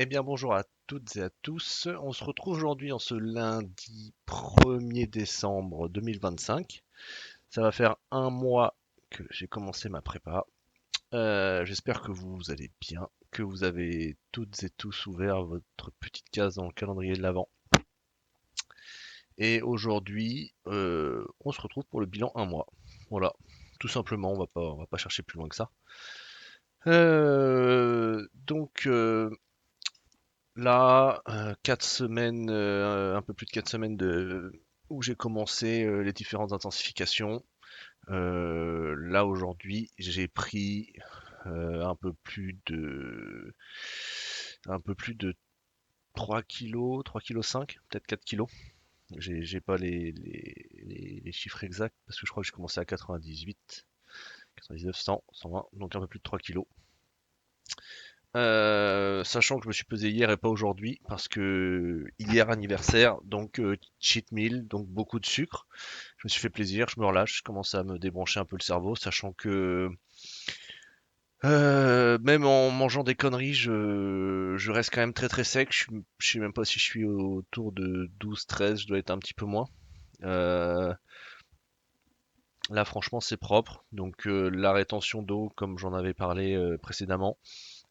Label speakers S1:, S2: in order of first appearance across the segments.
S1: Eh bien bonjour à toutes et à tous. On se retrouve aujourd'hui en ce lundi 1er décembre 2025. Ça va faire un mois que j'ai commencé ma prépa. J'espère que vous allez bien, que vous avez toutes et tous ouvert votre petite case dans le calendrier de l'Avent. Et aujourd'hui, on se retrouve pour le bilan un mois. Voilà, tout simplement, on va pas chercher plus loin que ça. Donc, là, 4 semaines, un peu plus de 4 semaines où j'ai commencé les différentes intensifications. Là aujourd'hui, j'ai pris un peu plus de 3 kilos, 3 kilos 5, peut-être 4 kilos. J'ai pas les chiffres exacts parce que je crois que j'ai commencé à 98, 99, 100, 120, donc un peu plus de 3 kilos. Sachant que je me suis pesé hier et pas aujourd'hui, parce que hier anniversaire, donc cheat meal, donc beaucoup de sucre. Je me suis fait plaisir, je me relâche, je commence à me débrancher un peu le cerveau, sachant que même en mangeant des conneries, je reste quand même très très sec. Je sais même pas si je suis autour de 12-13, je dois être un petit peu moins. Euh, Là franchement c'est propre, donc la rétention d'eau, comme j'en avais parlé précédemment,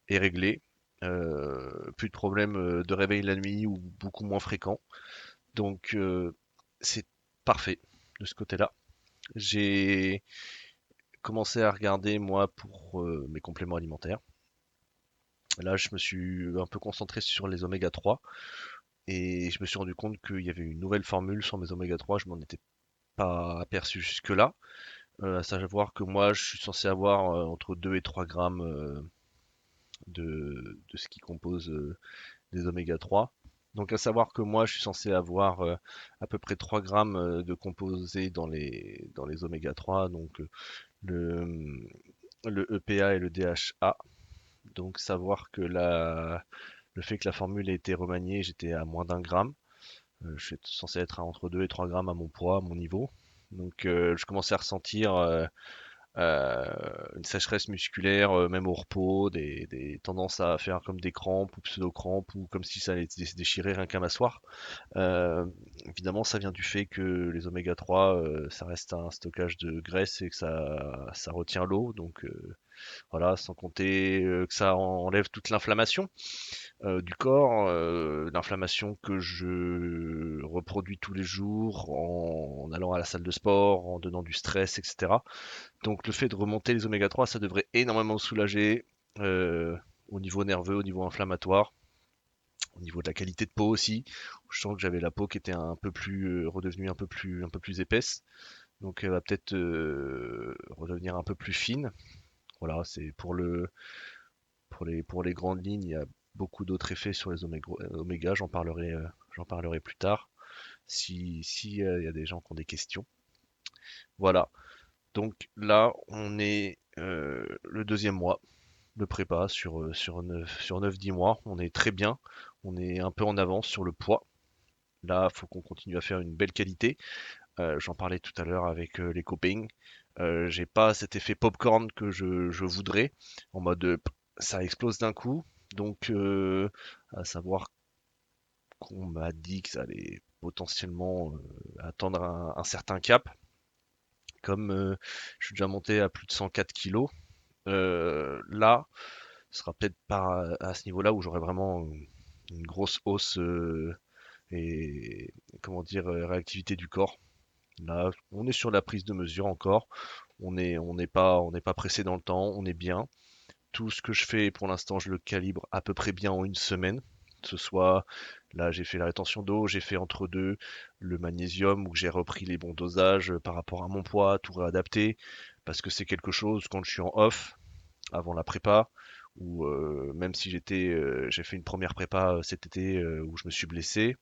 S1: est réglé. Plus de problème de réveil la nuit ou beaucoup moins fréquent. Donc c'est parfait de ce côté-là. J'ai commencé à regarder moi pour mes compléments alimentaires. Là, je me suis un peu concentré sur les oméga 3 et je me suis rendu compte qu'il y avait une nouvelle formule sur mes oméga 3. Je m'en étais pas aperçu jusque-là. À savoir que moi, je suis censé avoir entre 2 et 3 grammes de ce qui compose des oméga 3. Donc à savoir que moi je suis censé avoir à peu près 3 grammes de composés dans les oméga 3, donc le, le EPA et le DHA. Donc savoir que le fait que la formule ait été remaniée, j'étais à moins d'un gramme. Je suis censé être à entre 2 et 3 grammes à mon poids, à mon niveau. Donc je commençais à ressentir euh, une sécheresse musculaire, même au repos, des tendances à faire comme des crampes ou pseudo-crampes ou comme si ça allait se déchirer rien qu'à m'asseoir. Euh, Évidemment, ça vient du fait que les oméga 3, ça reste un stockage de graisse et que ça retient l'eau. Donc voilà, sans compter que ça enlève toute l'inflammation du corps, l'inflammation que je reproduis tous les jours en allant à la salle de sport, en donnant du stress, etc. Donc le fait de remonter les oméga 3, ça devrait énormément soulager euh, au niveau nerveux, au niveau inflammatoire, au niveau de la qualité de peau aussi. Je sens que j'avais la peau qui était un peu plus redevenue un peu plus épaisse. Donc elle va peut-être redevenir un peu plus fine. Voilà, c'est pour les grandes lignes, il y a beaucoup d'autres effets sur les oméga, j'en parlerai plus tard si il y a des gens qui ont des questions. Voilà. Donc là, on est le deuxième mois de prépa sur 9-10 mois. On est très bien. On est un peu en avance sur le poids. Là, il faut qu'on continue à faire une belle qualité. J'en parlais tout à l'heure avec les copains. J'ai pas cet effet popcorn que je voudrais, en mode ça explose d'un coup. Donc, à savoir qu'on m'a dit que ça allait potentiellement atteindre un certain cap. Comme je suis déjà monté à plus de 104 kilos, là, ce sera peut-être pas à ce niveau-là où j'aurai vraiment une grosse hausse et comment dire réactivité du corps. Là, on est sur la prise de mesure encore. On n'est pas pressé dans le temps. On est bien. Tout ce que je fais pour l'instant, je le calibre à peu près bien en une semaine. Que ce soit, là, j'ai fait la rétention d'eau, j'ai fait entre deux le magnésium où j'ai repris les bons dosages par rapport à mon poids, tout réadapté. Parce que c'est quelque chose quand je suis en off, avant la prépa, ou même si j'ai fait une première prépa cet été où je me suis blessé,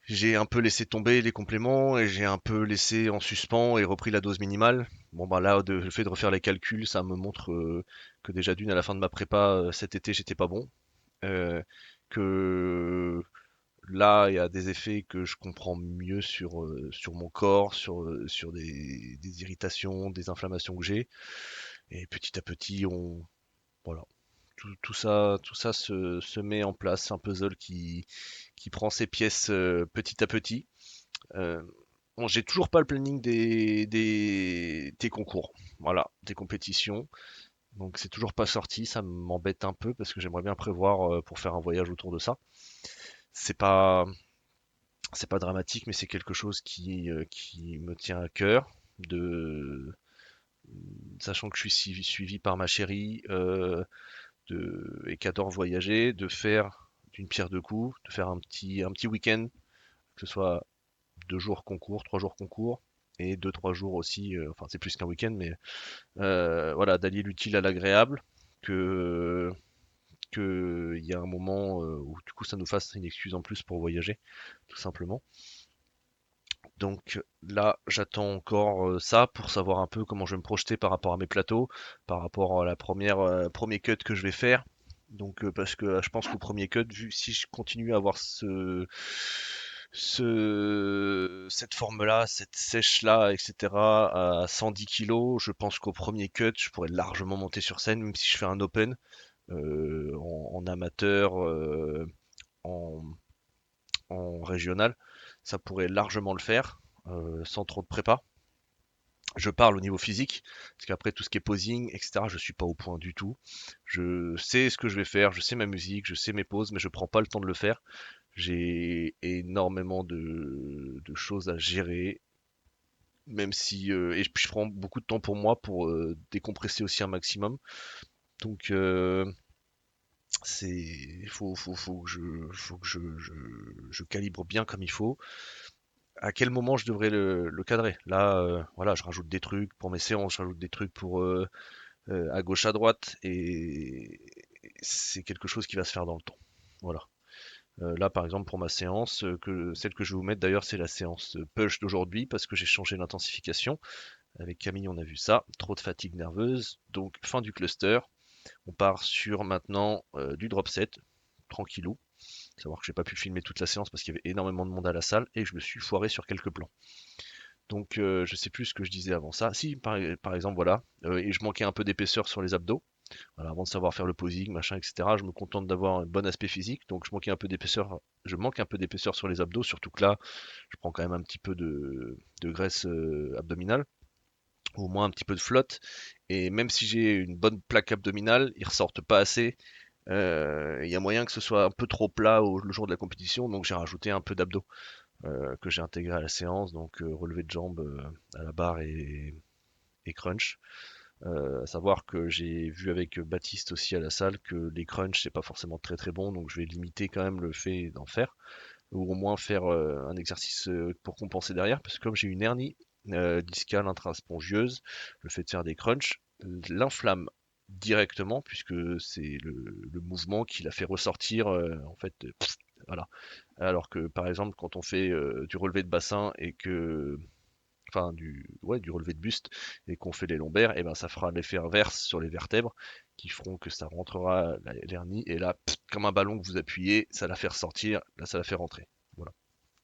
S1: j'ai un peu laissé tomber les compléments et j'ai un peu laissé en suspens et repris la dose minimale. Bon bah là, le fait de refaire les calculs, ça me montre que déjà d'une à la fin de ma prépa cet été, j'étais pas bon. Euh, que là, il y a des effets que je comprends mieux sur mon corps, sur des irritations, des inflammations que j'ai. Et petit à petit, voilà, tout ça se met en place. C'est un puzzle qui prend ses pièces petit à petit. Euh, bon, j'ai toujours pas le planning des concours, voilà, des compétitions. Donc c'est toujours pas sorti, ça m'embête un peu parce que j'aimerais bien prévoir pour faire un voyage autour de ça. C'est pas, c'est pas dramatique, mais c'est quelque chose qui me tient à cœur. De, sachant que je suis suivi par ma chérie et qu'adore voyager, de faire d'une pierre deux coups, de faire un petit week-end, que ce soit 2 jours concours, 3 jours concours, et 2, 3 jours aussi, enfin c'est plus qu'un week-end, mais voilà, d'allier l'utile à l'agréable, que qu'il y a un moment où du coup ça nous fasse une excuse en plus pour voyager, tout simplement. Donc là, j'attends encore ça pour savoir un peu comment je vais me projeter par rapport à mes plateaux, par rapport à la premier cut que je vais faire. Donc parce que je pense qu'au premier cut, vu si je continue à avoir cette forme-là, cette sèche-là, etc. à 110 kilos, je pense qu'au premier cut, je pourrais largement monter sur scène, même si je fais un open en amateur, en, en régional, ça pourrait largement le faire sans trop de prépa. Je parle au niveau physique, parce qu'après tout ce qui est posing, etc., je suis pas au point du tout. Je sais ce que je vais faire, je sais ma musique, je sais mes poses, mais je prends pas le temps de le faire. J'ai énormément de choses à gérer, même si et puis je prends beaucoup de temps pour moi pour décompresser aussi un maximum. Donc c'est faut que je calibre bien comme il faut. À quel moment je devrais le cadrer? Là, voilà, je rajoute des trucs pour mes séances, je rajoute des trucs pour à gauche à droite et c'est quelque chose qui va se faire dans le temps. Voilà. Là, par exemple, pour ma séance, celle que je vais vous mettre d'ailleurs, c'est la séance push d'aujourd'hui parce que j'ai changé l'intensification. Avec Camille, on a vu ça. Trop de fatigue nerveuse. Donc, fin du cluster. On part sur maintenant du drop set, tranquillou. Savoir que j'ai pas pu filmer toute la séance parce qu'il y avait énormément de monde à la salle et je me suis foiré sur quelques plans. Donc je sais plus ce que je disais avant ça. Si, par exemple, voilà. Et je manquais un peu d'épaisseur sur les abdos. Voilà, avant de savoir faire le posing, machin, etc. Je me contente d'avoir un bon aspect physique. Donc je manque un peu d'épaisseur sur les abdos, surtout que là, je prends quand même un petit peu de graisse abdominale, ou au moins un petit peu de flotte. Et même si j'ai une bonne plaque abdominale, ils ressortent pas assez. Il y a moyen que ce soit un peu trop plat le jour de la compétition, donc j'ai rajouté un peu d'abdos que j'ai intégré à la séance, donc relevé de jambes à la barre et crunch. À savoir que j'ai vu avec Baptiste aussi à la salle que les crunchs c'est pas forcément très très bon, donc je vais limiter quand même le fait d'en faire, ou au moins faire un exercice pour compenser derrière, parce que comme j'ai une hernie discale intraspongieuse, le fait de faire des crunchs l'inflamme directement, puisque c'est le mouvement qui la fait ressortir en fait, voilà. Alors que par exemple quand on fait du relevé de bassin et que enfin du relevé de buste et qu'on fait les lombaires, et ben ça fera l'effet inverse sur les vertèbres qui feront que ça rentrera l'hernie et là, comme un ballon que vous appuyez, ça la fait ressortir, là ça la fait rentrer. Voilà.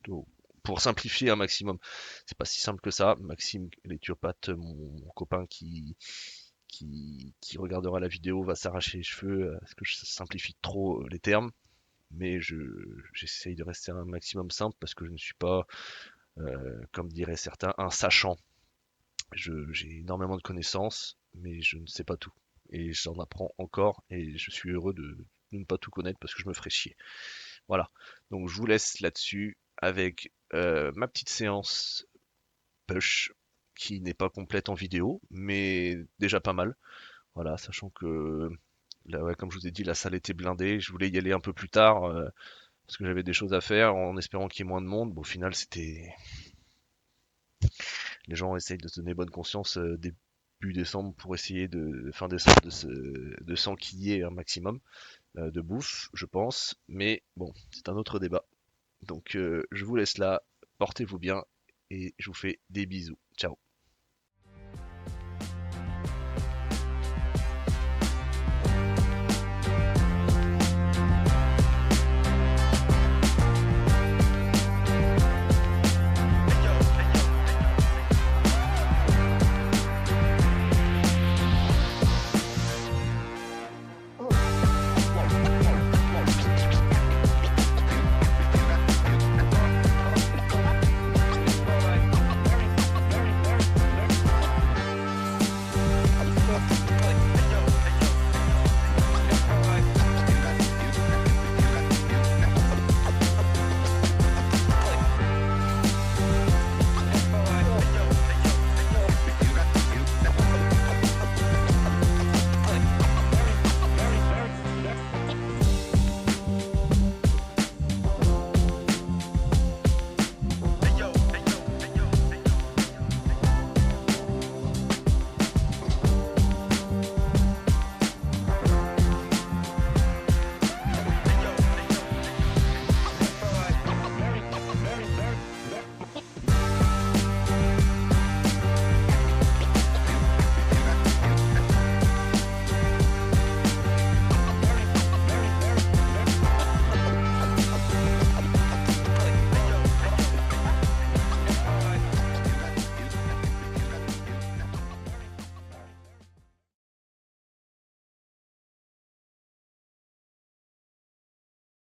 S1: Donc, pour simplifier un maximum, c'est pas si simple que ça. Maxime, l'éthiopathe, mon copain qui regardera la vidéo, va s'arracher les cheveux parce que je simplifie trop les termes. Mais j'essaye de rester un maximum simple parce que je ne suis pas, comme diraient certains, un sachant. J'ai énormément de connaissances, mais je ne sais pas tout. Et j'en apprends encore, et je suis heureux de ne pas tout connaître parce que je me ferais chier. Voilà. Donc je vous laisse là-dessus avec ma petite séance push qui n'est pas complète en vidéo, mais déjà pas mal. Voilà, sachant que là, ouais, comme je vous ai dit, la salle était blindée. Je voulais y aller un peu plus tard parce que j'avais des choses à faire en espérant qu'il y ait moins de monde. Bon, au final, les gens essayent de se donner bonne conscience début décembre pour essayer fin décembre de s'enquiller un maximum de bouffe, je pense. Mais bon, c'est un autre débat. Donc je vous laisse là, portez-vous bien et je vous fais des bisous. Ciao.